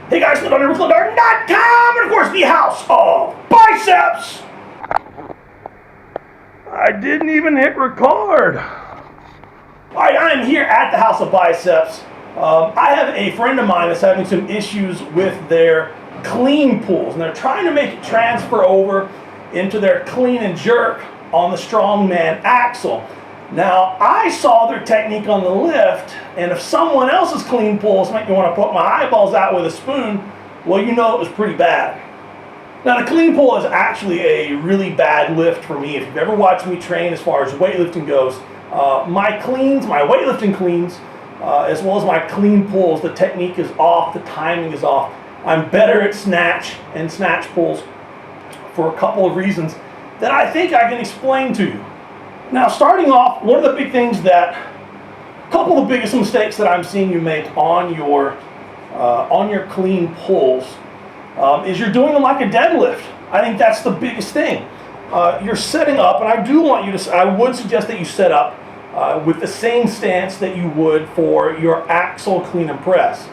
Hey guys, LeonardWithLeonard.com, and of course the house of biceps. I didn't even hit record. Alright, I'm here at the house of biceps. I have a friend of mine that's having some issues with their clean pulls, and they're trying to make it transfer over into their clean and jerk on the Strongman axle. Now, I saw their technique on the lift, and if someone else's clean pulls make me want to put my eyeballs out with a spoon, well, you know it was pretty bad. Now, the clean pull is actually a really bad lift for me. If you've ever watched me train as far as weightlifting goes, my cleans, my weightlifting cleans, as well as my clean pulls, the technique is off, the timing is off. I'm better at snatch and snatch pulls for a couple of reasons that I think I can explain to you. Now, starting off, one of the big things that, a couple of the biggest mistakes that I'm seeing you make on your clean pulls is you're doing them like a deadlift. I think that's the biggest thing. You're setting up, and I would suggest that you set up with the same stance that you would for your axle clean and press.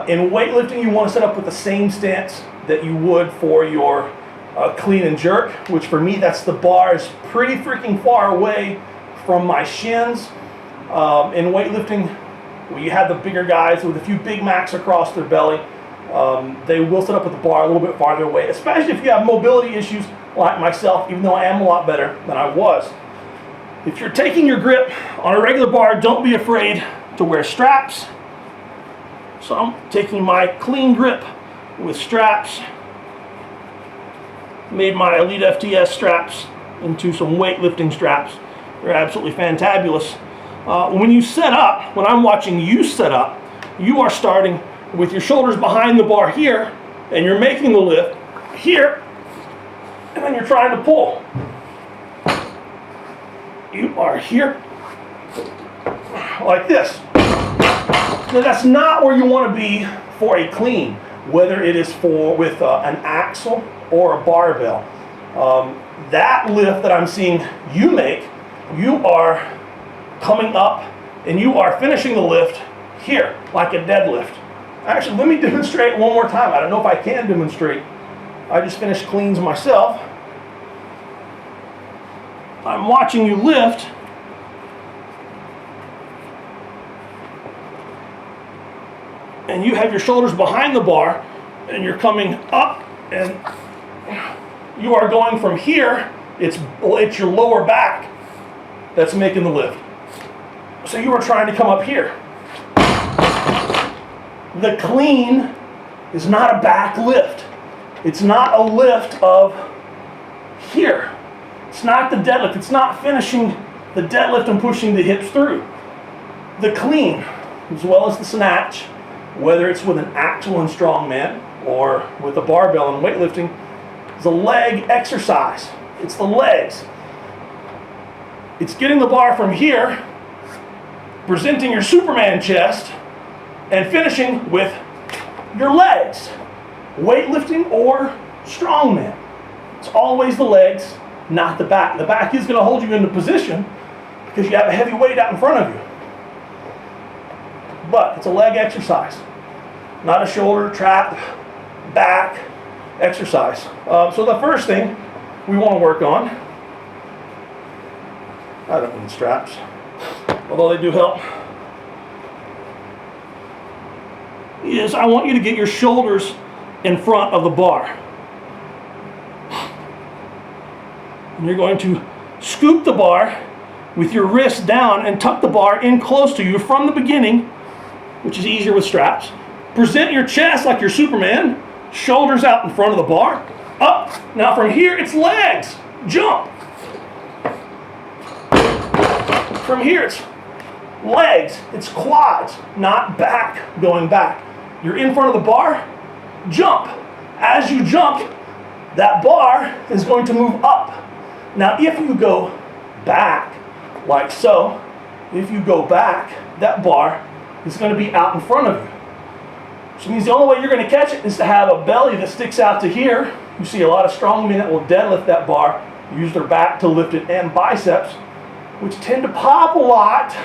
In weightlifting, you want to set up with the same stance that you would for your clean and jerk, which for me, that's the bar is pretty freaking far away from my shins. In weightlifting, where you have the bigger guys with a few Big Macs across their belly, they will set up with the bar a little bit farther away, especially if you have mobility issues like myself, even though I am a lot better than I was. If you're taking your grip on a regular bar, don't be afraid to wear straps. So I'm taking my clean grip with straps. Made my Elite FTS straps into some weightlifting straps. They're absolutely fantabulous. When you set up, when I'm watching you set up, you are starting with your shoulders behind the bar here, and you're making the lift here, and then you're trying to pull. You are here, like this. Now that's not where you want to be for a clean, whether it is with an axle or a barbell. That lift that I'm seeing you make, you are coming up and you are finishing the lift here, like a deadlift. Actually, let me demonstrate one more time. I don't know if I can demonstrate. I just finished cleans myself. I'm watching you lift. And you have your shoulders behind the bar, and you're coming up, and you are going from here. It's your lower back that's making the lift. So you are trying to come up here. The clean is not a back lift. It's not a lift of here. It's not the deadlift. It's not finishing the deadlift and pushing the hips through. The clean, as well as the snatch, whether it's with an axle and strongman or with a barbell and weightlifting, is a leg exercise. It's the legs. It's getting the bar from here, presenting your Superman chest, and finishing with your legs. Weightlifting or strongman. It's always the legs, not the back. The back is going to hold you into position because you have a heavy weight out in front of you. But it's a leg exercise, not a shoulder, trap, back exercise. So the first thing we want to work on, I don't need straps, although they do help, is I want you to get your shoulders in front of the bar. And you're going to scoop the bar with your wrist down and tuck the bar in close to you from the beginning, which is easier with straps. Present your chest like your Superman, shoulders out in front of the bar, up. Now from here, it's legs, jump. From here, it's legs, it's quads, not back, going back. You're in front of the bar, jump. As you jump, that bar is going to move up. Now if you go back, like so, if you go back, that bar is going to be out in front of you. Which means the only way you're going to catch it is to have a belly that sticks out to here. You see a lot of strongmen that will deadlift that bar, use their back to lift it, and biceps, which tend to pop a lot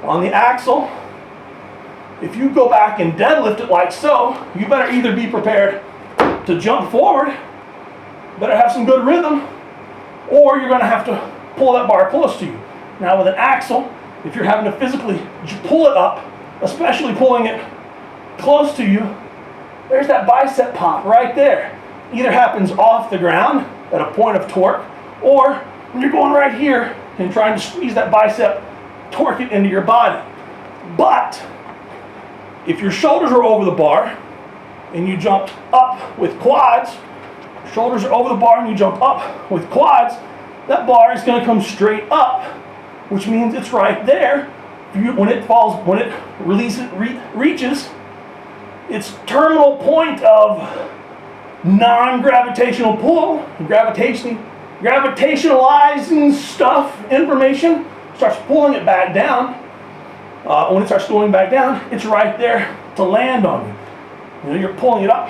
on the axle if you go back and deadlift it like so, you better either be prepared to jump forward, better have some good rhythm, or you're going to have to pull that bar close to you. Now with an axle, if you're having to physically pull it up, especially pulling it close to you, there's that bicep pop right there. Either happens off the ground at a point of torque, or when you're going right here and trying to squeeze that bicep, torque it into your body. But if your shoulders are over the bar and you jumped up with quads, shoulders are over the bar and you jump up with quads, that bar is going to come straight up, which means it's right there. When it falls, when it reaches its terminal point of non-gravitational pull, gravitationalizing stuff, information, starts pulling it back down. When it starts going back down, it's right there to land on you. You know, you're pulling it up,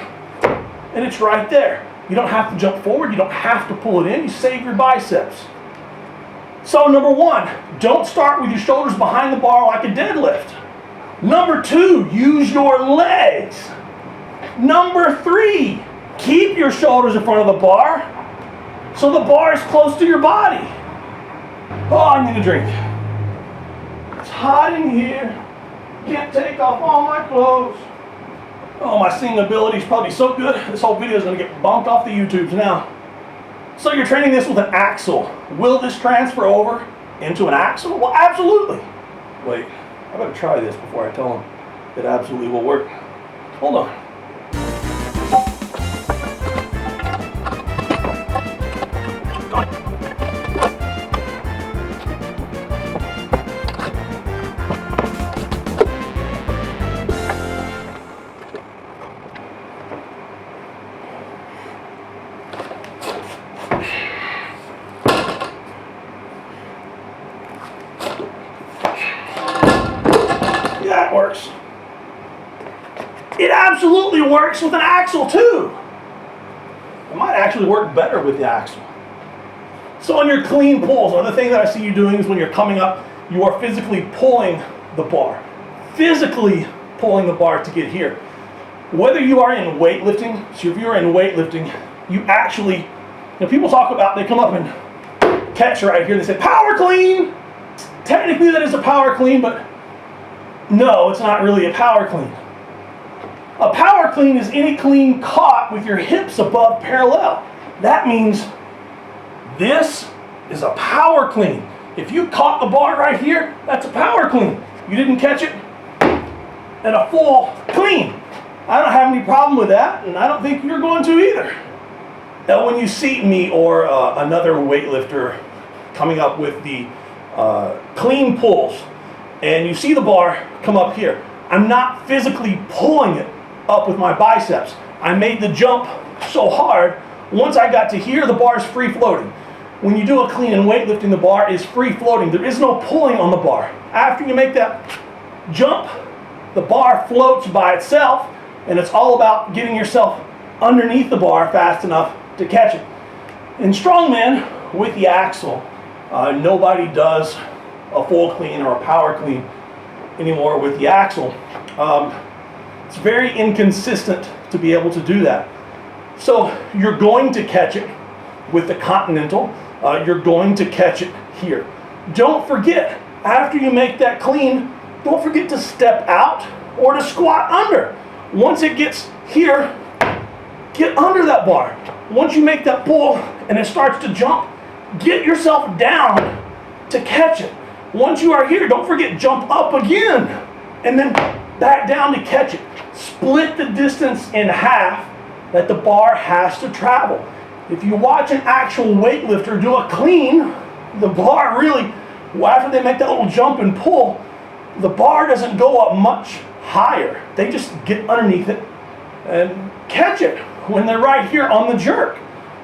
and it's right there. You don't have to jump forward. You don't have to pull it in. You save your biceps. So number one, don't start with your shoulders behind the bar like a deadlift. Number two, use your legs. Number three, keep your shoulders in front of the bar so the bar is close to your body. Oh, I need a drink. It's hot in here. Can't take off all my clothes. Oh, my singing ability is probably so good, this whole video is going to get bumped off the YouTubes now. So you're training this with an axle. Will this transfer over into an axle? Well, absolutely. Wait, I better try this before I tell them it absolutely will work. Hold on. That works. It absolutely works with an axle too. It might actually work better with the axle. So on your clean pulls, another thing that I see you doing is when you're coming up, you are physically pulling the bar. Physically pulling the bar to get here. Whether you are in weightlifting, so if you're in weightlifting, you actually, you know, people talk about, they come up and catch right here, they say, power clean! Technically that is a power clean, but no, it's not really a power clean. A power clean is any clean caught with your hips above parallel. That means this is a power clean. If you caught the bar right here, that's a power clean. You didn't catch it, and a full clean. I don't have any problem with that, and I don't think you're going to either. Now when you see me or another weightlifter coming up with the clean pulls, and you see the bar come up here, I'm not physically pulling it up with my biceps. I made the jump so hard, once I got to here, the bar is free floating. When you do a clean in weightlifting, the bar is free floating. There is no pulling on the bar. After you make that jump, the bar floats by itself, and it's all about getting yourself underneath the bar fast enough to catch it. In Strongman, with the axle, nobody does a full clean or a power clean anymore with the axle. It's very inconsistent to be able to do that. So you're going to catch it with the Continental. You're going to catch it here. Don't forget, after you make that clean, don't forget to step out or to squat under. Once it gets here, get under that bar. Once you make that pull and it starts to jump, get yourself down to catch it. Once you are here, don't forget, jump up again and then back down to catch it. Split the distance in half that the bar has to travel. If you watch an actual weightlifter do a clean, the bar really, after they make that little jump and pull, the bar doesn't go up much higher. They just get underneath it and catch it when they're right here on the jerk.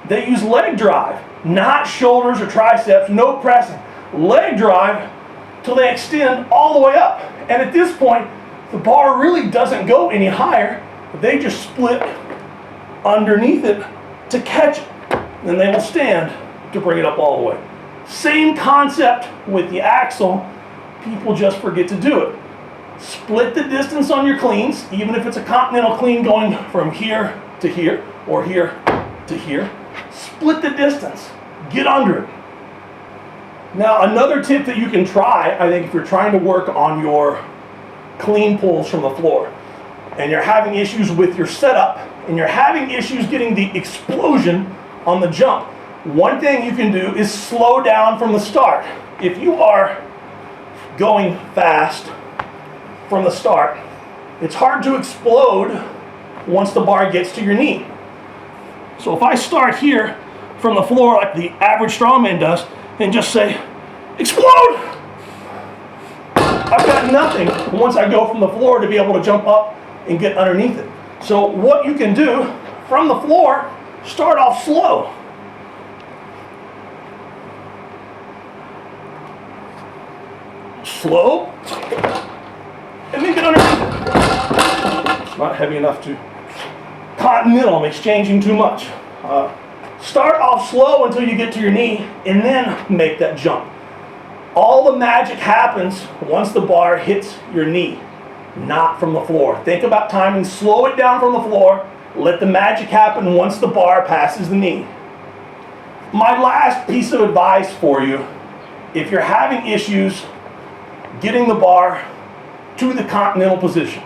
They use leg drive, not shoulders or triceps, no pressing. Leg drive till they extend all the way up. And at this point, the bar really doesn't go any higher. They just split underneath it to catch it. Then they will stand to bring it up all the way. Same concept with the axle. People just forget to do it. Split the distance on your cleans, even if it's a continental clean going from here to here or here to here. Split the distance. Get under it. Now, another tip that you can try, I think, if you're trying to work on your clean pulls from the floor and you're having issues with your setup and you're having issues getting the explosion on the jump, one thing you can do is slow down from the start. If you are going fast from the start, it's hard to explode once the bar gets to your knee. So if I start here from the floor like the average strongman does and just say, explode! I've got nothing once I go from the floor to be able to jump up and get underneath it. So what you can do from the floor, start off slow. Slow, and then get underneath it. It's not heavy enough to continental, I'm exchanging too much. Start off slow until you get to your knee and then make that jump. All the magic happens once the bar hits your knee, not from the floor. Think about timing, slow it down from the floor, let the magic happen once the bar passes the knee. My last piece of advice for you, if you're having issues getting the bar to the continental position,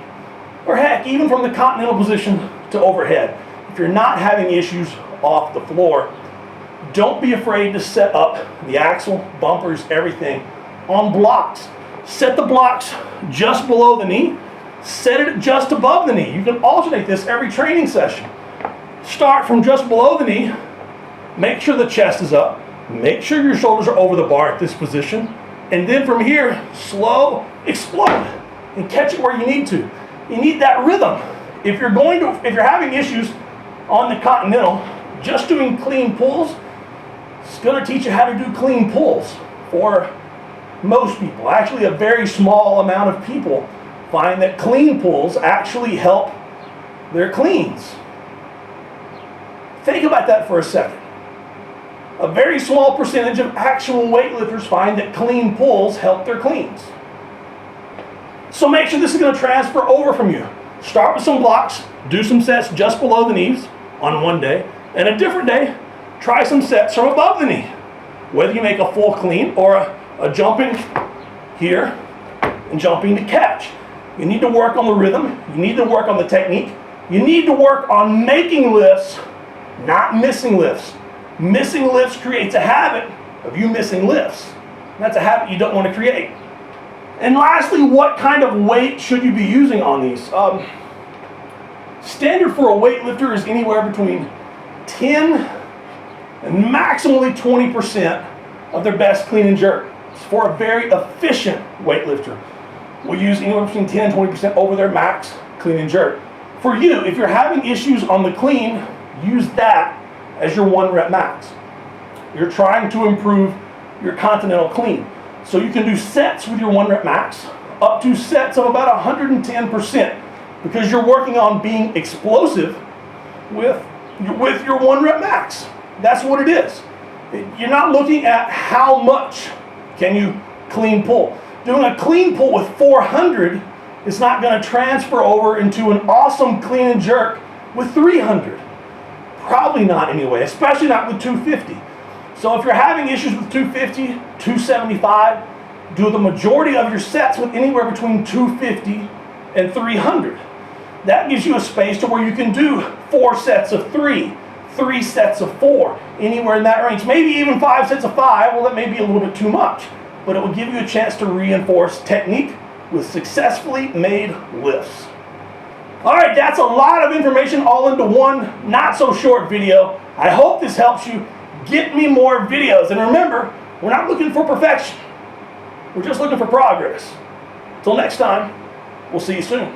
or heck, even from the continental position to overhead, if you're not having issues off the floor, don't be afraid to set up the axle, bumpers, everything on blocks. Set the blocks just below the knee, set it just above the knee. You can alternate this every training session. Start from just below the knee, make sure the chest is up, make sure your shoulders are over the bar at this position, and then from here, slow, explode, and catch it where you need to. You need that rhythm. If you're having issues on the continental, just doing clean pulls, it's going to teach you how to do clean pulls for most people. Actually, a very small amount of people find that clean pulls actually help their cleans. Think about that for a second. A very small percentage of actual weightlifters find that clean pulls help their cleans. So make sure this is going to transfer over from you. Start with some blocks, do some sets just below the knees on one day, and a different day, try some sets from above the knee. Whether you make a full clean or a jumping here and jumping to catch. You need to work on the rhythm, you need to work on the technique, you need to work on making lifts, not missing lifts. Missing lifts creates a habit of you missing lifts. That's a habit you don't want to create. And lastly, what kind of weight should you be using on these? Standard for a weightlifter is anywhere between 10 and maximally 20% of their best clean and jerk. It's for a very efficient weightlifter. We'll use anywhere between 10 and 20% over their max clean and jerk. For you, if you're having issues on the clean, use that as your 1 rep max. You're trying to improve your continental clean. So you can do sets with your 1 rep max, up to sets of about 110%, because you're working on being explosive with your 1 rep max. That's what it is. You're not looking at how much can you clean pull. Doing a clean pull with 400 is not going to transfer over into an awesome clean and jerk with 300. Probably not anyway, especially not with 250. So if you're having issues with 250, 275, do the majority of your sets with anywhere between 250 and 300. That gives you a space to where you can do 4 sets of 3, 3 sets of 4, anywhere in that range. Maybe even 5 sets of 5, well that may be a little bit too much, but it will give you a chance to reinforce technique with successfully made lifts. Alright, that's a lot of information all into one not so short video. I hope this helps you. Get me more videos. And remember, we're not looking for perfection. We're just looking for progress. Until next time, we'll see you soon.